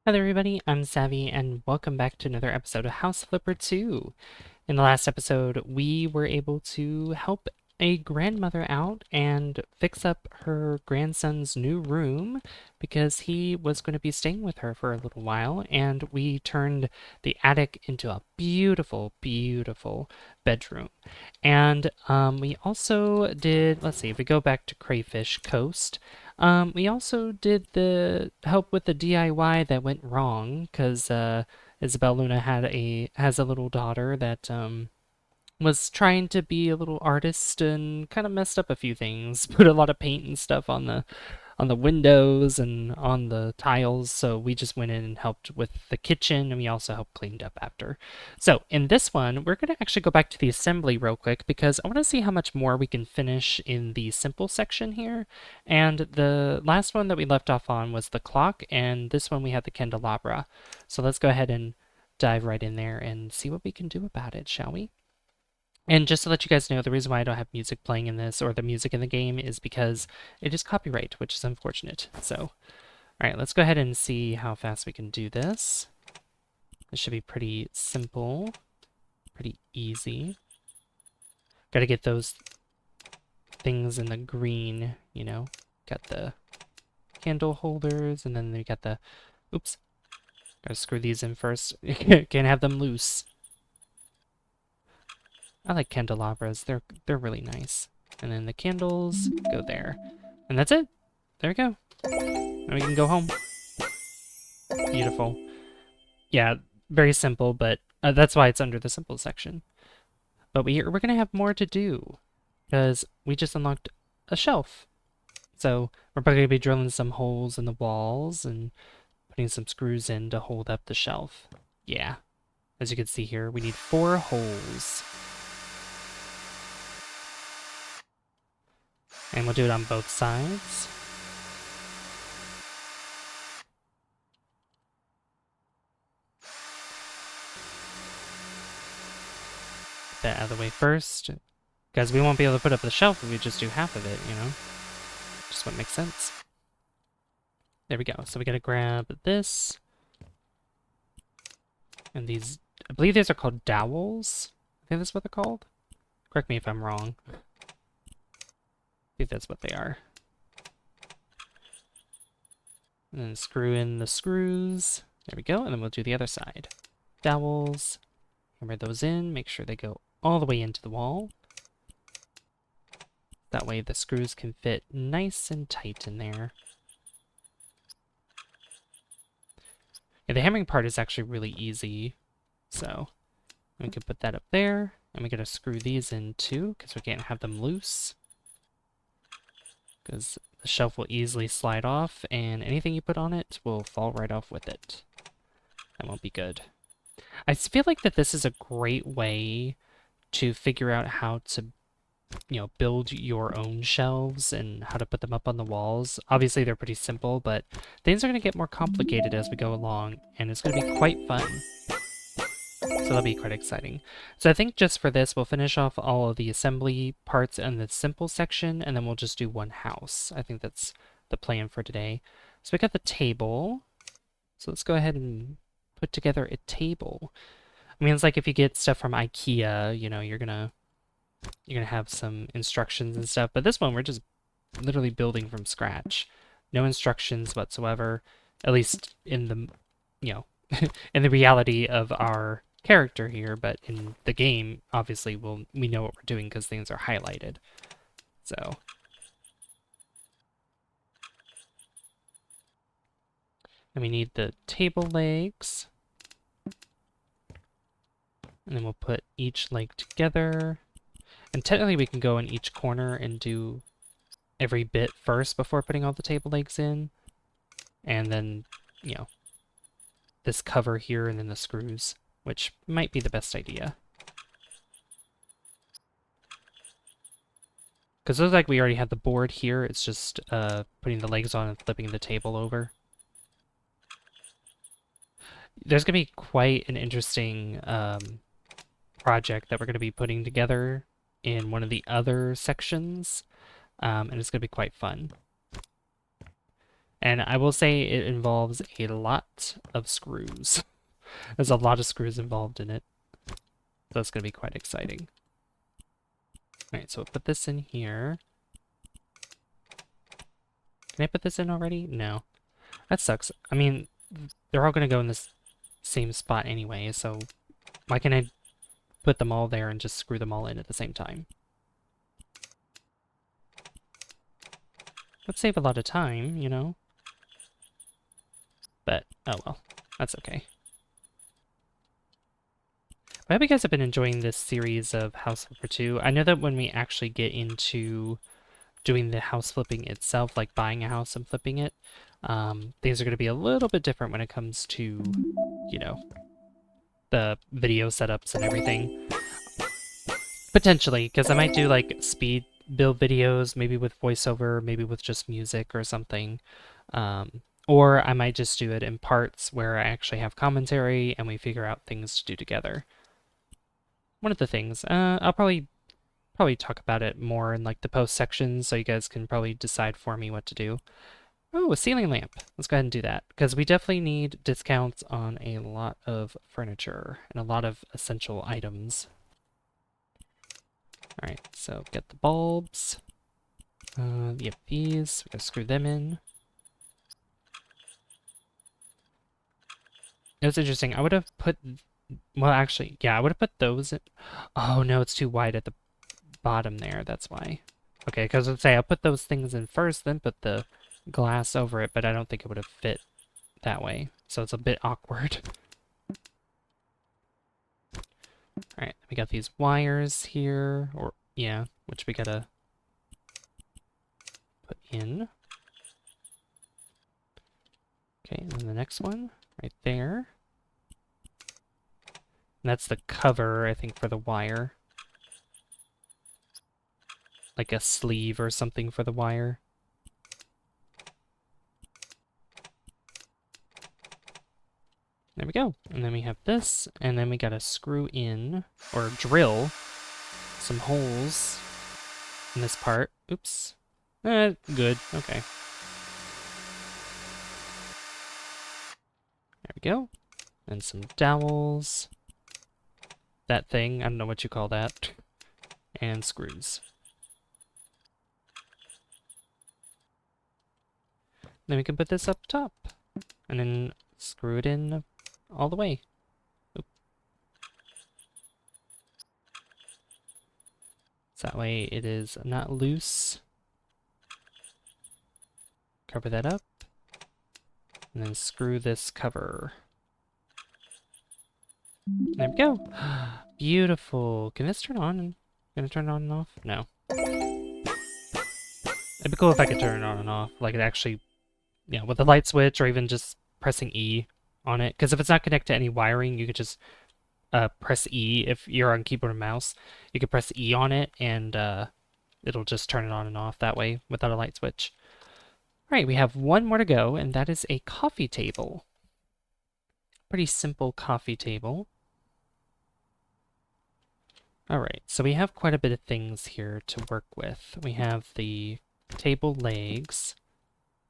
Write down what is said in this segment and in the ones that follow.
Hi there, everybody. I'm Savvy, and welcome back to another episode of House Flipper 2. In the last episode, we were able to help a grandmother out and fix up her grandson's new room because he was going to be staying with her for a little while, and we turned the attic into a beautiful, beautiful bedroom. And we also did, let's see, if we go back to Crayfish Coast, we also did the help with the DIY that went wrong because Isabel Luna has a little daughter that was trying to be a little artist and kind of messed up a few things. Put a lot of paint and stuff on the windows and on the tiles. So we just went in and helped with the kitchen, and we also helped cleaned up after. So in this one, we're going to actually go back to the assembly real quick because I want to see how much more we can finish in the simple section here. And the last one that we left off on was the clock, and this one we had the candelabra. So let's go ahead and dive right in there and see what we can do about it, shall we? And just to let you guys know, the reason why I don't have music playing in this or the music in the game is because it is copyright, which is unfortunate. So, all right, let's go ahead and see how fast we can do this. This should be pretty simple, pretty easy. Got to get those things in the green, you know. Got the candle holders, and then we got the, oops, gotta screw these in first. Can't have them loose. I like candelabras. They're really nice. And then the candles go there. And that's it. There we go. Now we can go home. Beautiful. Yeah, very simple, but that's why it's under the simple section. But we're gonna have more to do because we just unlocked a shelf. So we're probably gonna be drilling some holes in the walls and putting some screws in to hold up the shelf. Yeah. As you can see here, we need 4 holes. And we'll do it on both sides. Get that out of the way first. Because we won't be able to put up the shelf if we just do half of it, you know? Just what makes sense. There we go. So we gotta grab this. And these, I believe these are called dowels. I think that's what they're called. Correct me if I'm wrong. I think that's what they are. And then screw in the screws. There we go. And then we'll do the other side. Dowels. Hammer those in. Make sure they go all the way into the wall. That way the screws can fit nice and tight in there. Yeah, the hammering part is actually really easy. So we can put that up there. And we gotta screw these in too, because we can't have them loose. Because the shelf will easily slide off, and anything you put on it will fall right off with it. That won't be good. I feel like that this is a great way to figure out how to, build your own shelves and how to put them up on the walls. Obviously, they're pretty simple, but things are going to get more complicated as we go along, and it's going to be quite fun. So that'll be quite exciting. So I think just for this, we'll finish off all of the assembly parts in the simple section, and then we'll just do one house. I think that's the plan for today. So we got the table. So let's go ahead and put together a table. I mean, it's like if you get stuff from IKEA, you're gonna have some instructions and stuff. But this one, we're just literally building from scratch. No instructions whatsoever, at least in the, in the reality of our character here. But in the game, obviously, we know what we're doing because things are highlighted. So. And we need the table legs. And then we'll put each leg together. And technically we can go in each corner and do every bit first before putting all the table legs in. And then, this cover here and then the screws, which might be the best idea. Because it looks like we already have the board here. It's just putting the legs on and flipping the table over. There's going to be quite an interesting project that we're going to be putting together in one of the other sections, and it's going to be quite fun. And I will say it involves a lot of screws. There's a lot of screws involved in it. So that's going to be quite exciting. All right, so we'll put this in here. Can I put this in already? No. That sucks. I mean, they're all going to go in this same spot anyway, so why can't I put them all there and just screw them all in at the same time? Would save a lot of time, you know? But, oh well. That's okay. I hope you guys have been enjoying this series of House Flipper 2. I know that when we actually get into doing the house flipping itself, like buying a house and flipping it, things are going to be a little bit different when it comes to, you know, the video setups and everything. Potentially, because I might do like speed build videos, maybe with voiceover, maybe with just music or something. Or I might just do it in parts where I actually have commentary and we figure out things to do together. One of the things, I'll probably talk about it more in like the post sections, so you guys can probably decide for me what to do. Oh, a ceiling lamp. Let's go ahead and do that, because we definitely need discounts on a lot of furniture and a lot of essential items. All right, so get the bulbs. Yep, these. We're gonna screw them in. It was interesting. I would have put, well, actually, yeah, I would have put those in. Oh no, it's too wide at the bottom there. That's why. Okay, because let's say I'll put those things in first, then put the glass over it, but I don't think it would have fit that way. So it's a bit awkward. All right, we got these wires here, or yeah, which we gotta put in. Okay, and then the next one right there. And that's the cover, I think, for the wire. Like a sleeve or something for the wire. There we go. And then we have this, and then we gotta screw in, or drill, some holes in this part. Oops. Good. Okay. There we go. And some dowels. That thing, I don't know what you call that. And screws. Then we can put this up top. And then screw it in all the way. Oop. So that way it is not loose. Cover that up. And then screw this cover. There we go. Beautiful. Can this turn on? Can I turn it on and off? No. It'd be cool if I could turn it on and off. Like it actually, you know, with the light switch or even just pressing E on it. Because if it's not connected to any wiring, you could just press E. If you're on keyboard and mouse, you could press E on it and it'll just turn it on and off that way without a light switch. All right, we have one more to go, and that is a coffee table. Pretty simple coffee table. All right, so we have quite a bit of things here to work with. We have the table legs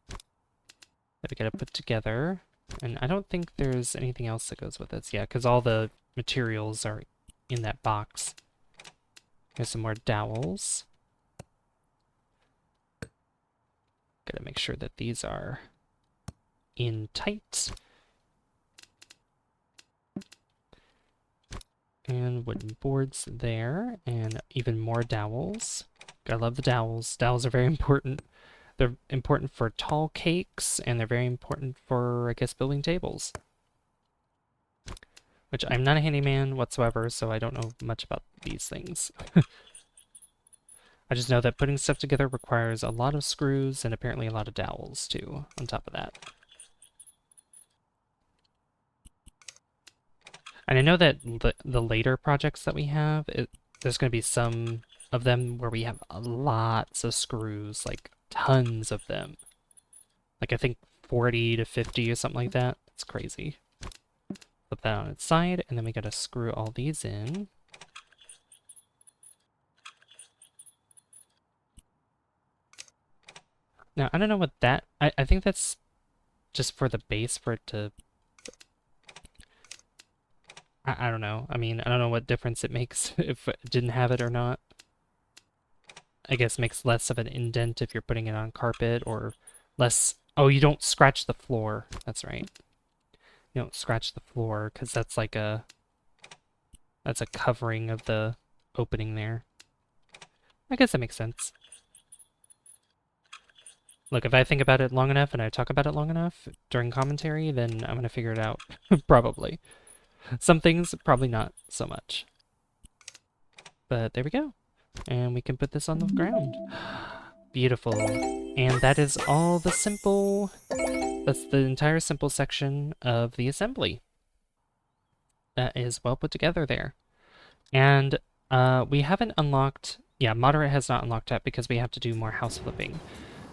that we gotta put together. And I don't think there's anything else that goes with this. Yeah, because all the materials are in that box. Here's some more dowels. Gotta make sure that these are in tight. And wooden boards there, and even more dowels. Gotta love the dowels. Dowels are very important. They're important for tall cakes, and they're very important for, I guess, building tables. Which I'm not a handyman whatsoever, so I don't know much about these things. I just know that putting stuff together requires a lot of screws, and apparently a lot of dowels, too, on top of that. And I know that the later projects that we have, there's going to be some of them where we have lots of screws, like tons of them. Like I think 40 to 50 or something like that. It's crazy. Put that on its side, and then we got to screw all these in. Now, I don't know what that... I think that's just for the base for it to... I don't know. I mean, I don't know what difference it makes if it didn't have it or not. I guess makes less of an indent if you're putting it on carpet, or less... Oh, you don't scratch the floor. That's right. You don't scratch the floor, because that's like a... That's a covering of the opening there. I guess that makes sense. Look, if I think about it long enough and I talk about it long enough during commentary, then I'm going to figure it out. Probably. Some things, probably not so much. But there we go. And we can put this on the ground. Beautiful. And that is all the simple... That's the entire simple section of the assembly. That is well put together there. And we haven't unlocked... Yeah, moderate has not unlocked yet because we have to do more house flipping.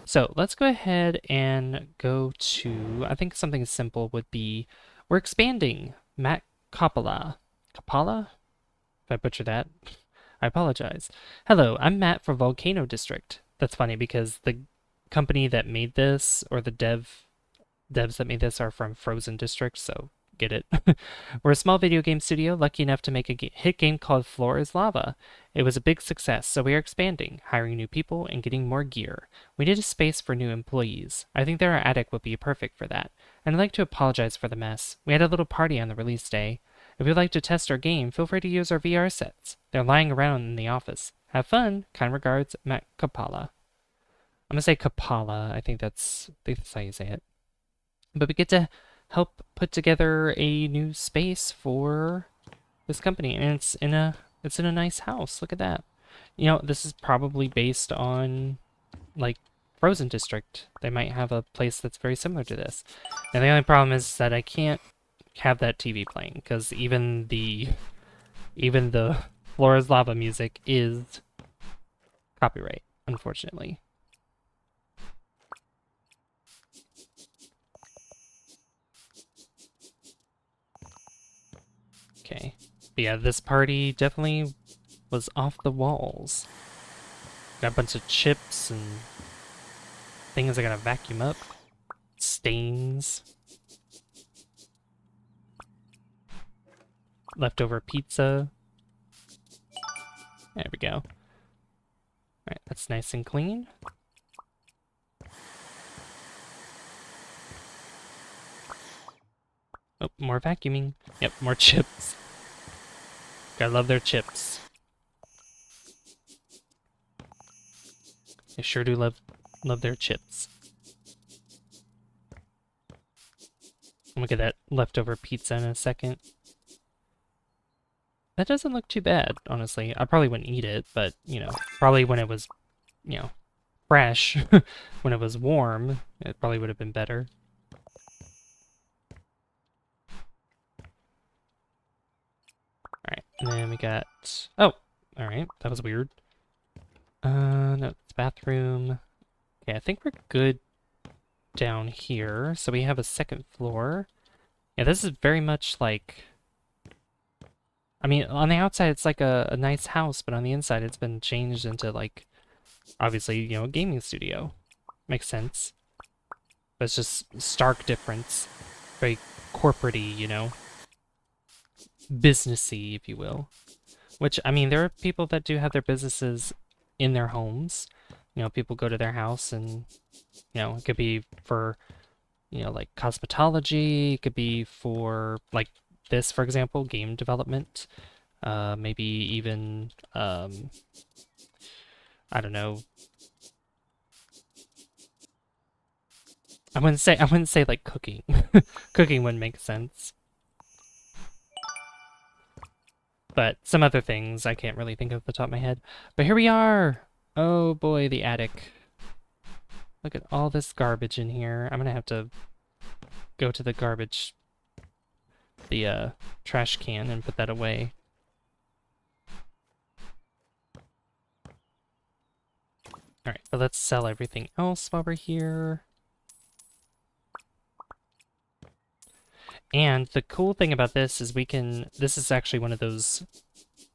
So let's go ahead and go to... I think something simple would be... We're expanding. Matt Coppola. Coppola? If I butcher that, I apologize. Hello, I'm Matt for Volcano District. That's funny because the company that made this, or the devs that made this, are from Frozen District, so get it. We're a small video game studio lucky enough to make a hit game called Floor is Lava. It was a big success, so we are expanding, hiring new people, and getting more gear. We need a space for new employees. I think that our attic would be perfect for that. And I'd like to apologize for the mess. We had a little party on the release day. If you'd like to test our game, feel free to use our VR sets. They're lying around in the office. Have fun. Kind regards, Matt Kapala. I'm gonna say Kapala. I think that's how you say it. But we get to help put together a new space for this company, and it's in a nice house. Look at that. You know, this is probably based on like Frozen District. They might have a place that's very similar to this. And the only problem is that I can't have that TV playing because even the Floor is Lava music is copyright, unfortunately. Okay. But yeah, this party definitely was off the walls. Got a bunch of chips and things I gotta vacuum up. Stains. Leftover pizza. There we go. Alright, that's nice and clean. Oh, more vacuuming. Yep, more chips. Gotta love their chips. I sure do love their chips. I'm gonna get that leftover pizza in a second. That doesn't look too bad, honestly. I probably wouldn't eat it, but, you know, probably when it was, you know, fresh, when it was warm, it probably would have been better. Alright, and then we got... Oh! Alright, that was weird. No, it's bathroom. Okay, I think we're good down here. So we have a second floor. Yeah, this is very much like... I mean, on the outside, it's like a nice house, but on the inside, it's been changed into, like, obviously, you know, a gaming studio. Makes sense. But it's just stark difference. Very corporate-y, you know? Businessy, if you will. Which, I mean, there are people that do have their businesses in their homes. You know, people go to their house and, you know, it could be for, you know, like cosmetology. It could be for, like, this, for example, game development, maybe even, I don't know. I wouldn't say like cooking. Cooking wouldn't make sense. But some other things I can't really think of off the top of my head. But here we are! Oh boy, the attic. Look at all this garbage in here. I'm gonna have to go to the garbage the trash can and put that away. Alright, but let's sell everything else while we're here. And the cool thing about this is this is actually one of those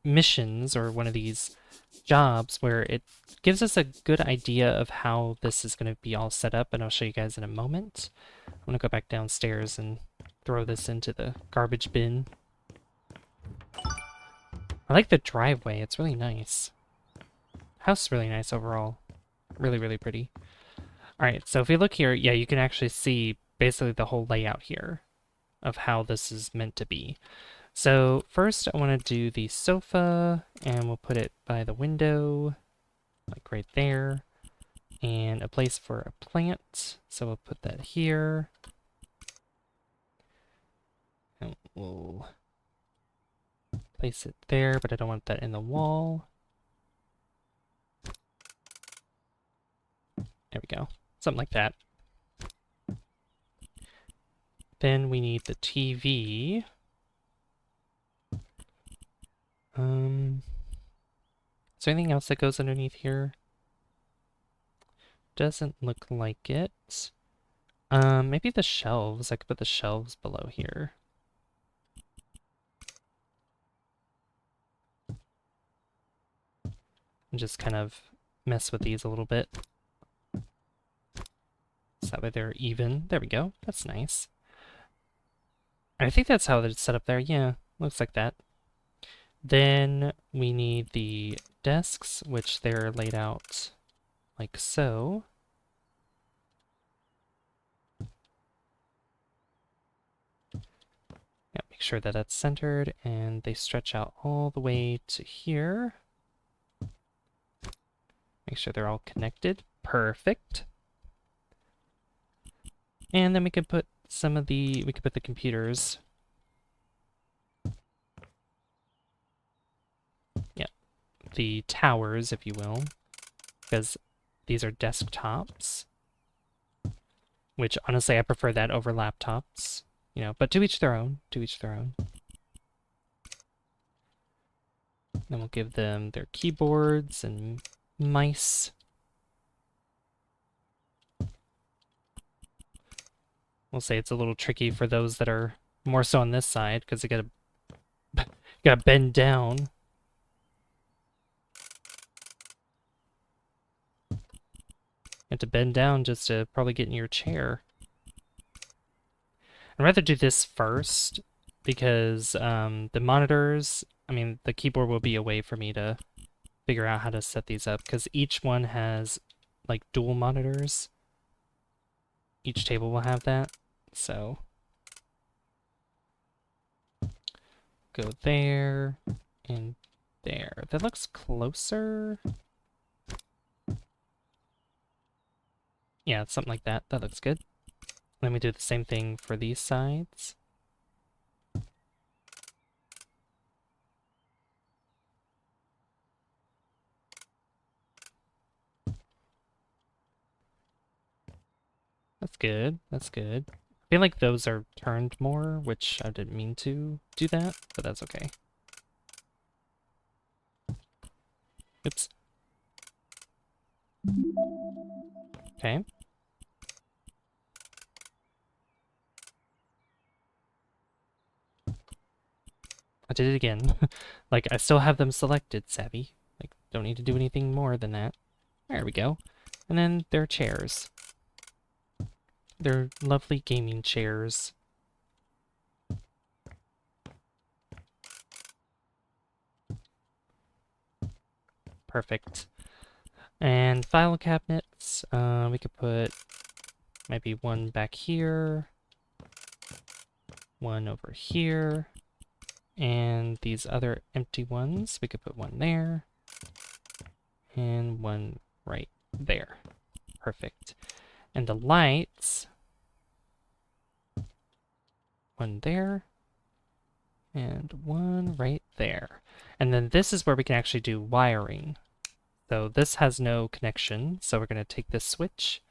missions, or one of these jobs where it gives us a good idea of how this is going to be all set up, and I'll show you guys in a moment. I'm going to go back downstairs and throw this into the garbage bin. I like the driveway. It's really nice. House is really nice overall. Really, really pretty. All right, so if we look here, yeah, you can actually see basically the whole layout here of how this is meant to be. So first I want to do the sofa, and we'll put it by the window, like right there, and a place for a plant. So we'll put that here. And we'll place it there, but I don't want that in the wall. There we go. Something like that. Then we need the TV. Is there anything else that goes underneath here? Doesn't look like it. Maybe the shelves. I could put the shelves below here. And just kind of mess with these a little bit. So that way they're even. There we go. That's nice. I think that's how it's set up there. Yeah, looks like that. Then we need the desks, which they're laid out like so. Yeah, make sure that that's centered, and they stretch out all the way to here. Make sure they're all connected. Perfect. And then we could put we could put the computers. Yeah, the towers, if you will, because these are desktops, which honestly I prefer that over laptops, you know, but to each their own, to each their own. Then we'll give them their keyboards and mice. We'll say it's a little tricky for those that are more so on this side, because they gotta bend down. You have to bend down just to probably get in your chair. I'd rather do this first, because the monitors, I mean, the keyboard will be a way for me to figure out how to set these up, because each one has like dual monitors. Each table will have that, so go there and there. That looks closer. Yeah, something like that. That looks good. Let me do the same thing for these sides. That's good. That's good. I feel like those are turned more, which I didn't mean to do that, but that's okay. Oops. Okay. I did it again. Like, I still have them selected, Savvy. Like, don't need to do anything more than that. There we go. And then their chairs. They're lovely gaming chairs. Perfect. And file cabinets, we could put maybe one back here, one over here, and these other empty ones, we could put one there, and one right there. Perfect. And the lights, one there, and one right there. And then this is where we can actually do wiring. So this has no connection, so we're going to take this switch,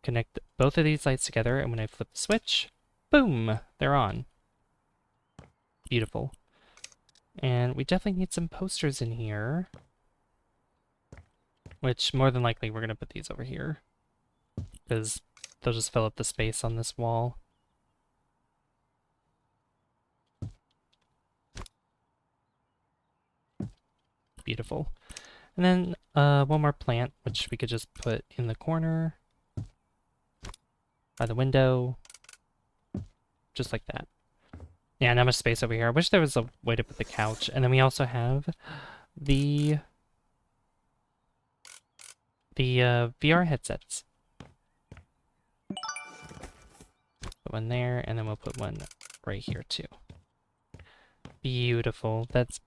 connect both of these lights together, and when I flip the switch, boom, they're on. Beautiful. And we definitely need some posters in here, which more than likely we're going to put these over here, because they'll just fill up the space on this wall. Beautiful. And then one more plant, which we could just put in the corner by the window, just like that. Yeah, not much space over here. I wish there was a way to put the couch. And then we also have the VR headsets. Put one there, and then we'll put one right here too. Beautiful. That's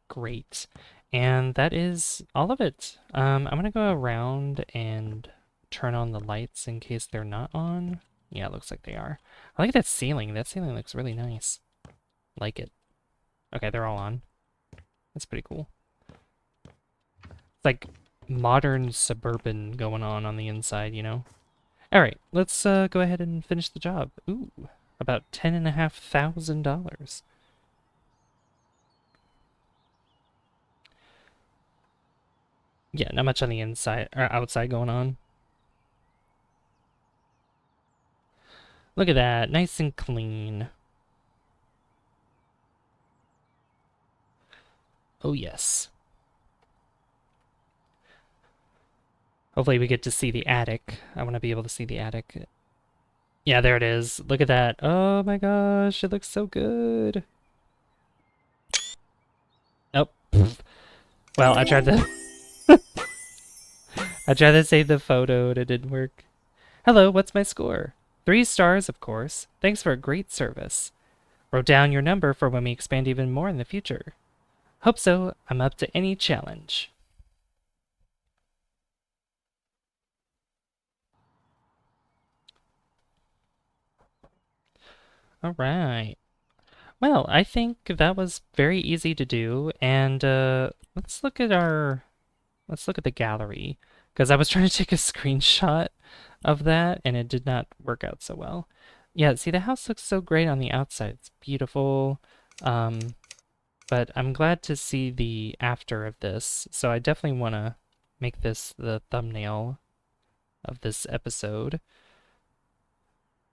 great. And that is all of it. I'm gonna go around and turn on the lights in case they're not on. Yeah, it looks like they are. I like that ceiling. That ceiling looks really nice. Like it. Okay, they're all on. That's pretty cool. It's like modern suburban going on the inside, you know? Alright, let's go ahead and finish the job. Ooh, about $10,500. Yeah, not much on the inside or outside going on. Look at that, nice and clean. Oh yes. Hopefully we get to see the attic. I want to be able to see the attic. Yeah, there it is. Look at that. Oh my gosh, it looks so good. Oh. Well, I tried to I tried to save the photo and it didn't work. Hello, what's my score? 3 stars, of course. Thanks for a great service. Wrote down your number for when we expand even more in the future. Hope so. I'm up to any challenge. All right. Well, I think that was very easy to do, and let's look at the gallery, because I was trying to take a screenshot of that, and it did not work out so well. Yeah, see, the house looks so great on the outside. It's beautiful, but I'm glad to see the after of this, so I definitely want to make this the thumbnail of this episode.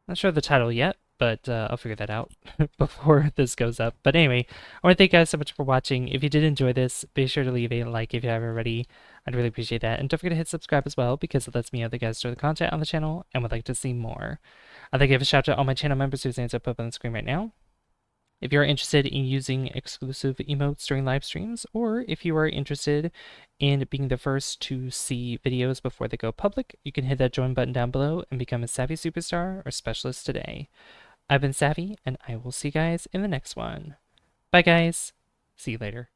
Not sure of the title yet, but I'll figure that out before this goes up. But anyway, I want to thank you guys so much for watching. If you did enjoy this, be sure to leave a like if you haven't already. I'd really appreciate that. And don't forget to hit subscribe as well, because it lets me know that you guys enjoy the content on the channel and would like to see more. I'd like to give a shout out to all my channel members whose names are put up on the screen right now. If you're interested in using exclusive emotes during live streams, or if you are interested in being the first to see videos before they go public, you can hit that join button down below and become a Savvy Superstar or Specialist today. I've been Savvy, and I will see you guys in the next one. Bye, guys. See you later.